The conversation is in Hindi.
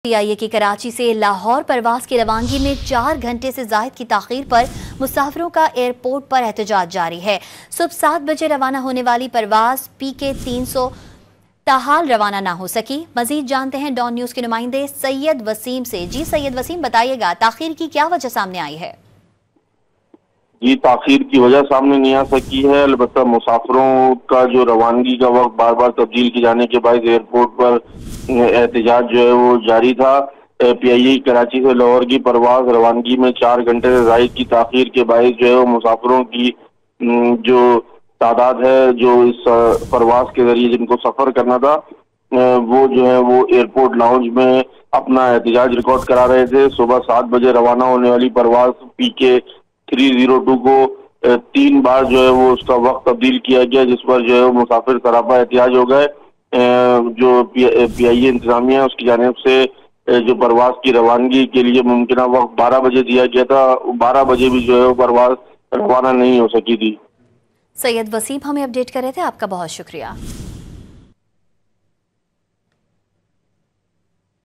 PIA की कराची से लाहौर परवास की रवानगी में 4 घंटे से ज़ायद की ताख़ीर पर मुसाफिरों का एयरपोर्ट पर एहतजाज जारी है। सुबह 7 बजे रवाना होने वाली परवास PK 300 ताहाल रवाना ना हो सकी। मजीद जानते हैं डॉन न्यूज़ के नुमाइंदे सैयद वसीम से। जी सैयद वसीम, बताइएगा ताख़ीर की क्या वजह सामने आई है? जी, ताखीर की वजह सामने नहीं आ सकी है। अलबत्ता मुसाफिरों का जो रवानगी का वक्त बार बार तब्दील किए जाने के बाद एयरपोर्ट पर एहतजाज जो है वो जारी था। PIA कराची से लाहौर की परवाज रवानगी में 4 घंटे से ज़ायद की ताखीर के बायस जो है वो मुसाफिरों की जो तादाद है जो इस परवाज के जरिए जिनको सफर करना था वो जो है वो एयरपोर्ट लाउंज में अपना एहतजाज रिकॉर्ड करा रहे थे। सुबह 7 बजे रवाना होने वाली परवाज PK 302 को 3 बार जो है वो उसका वक्त तब्दील किया गया, जिस पर जो है मुसाफिर सरापा एहतियाज हो गए। जो PIA इंतजामिया उसकी जानिब से जो परवाज की रवानगी के लिए मुमकिन वक्त 12 बजे दिया गया था, 12 बजे भी जो है वो परवाज रवाना नहीं हो सकी थी। सैयद वसीम हमें अपडेट कर रहे थे, आपका बहुत शुक्रिया।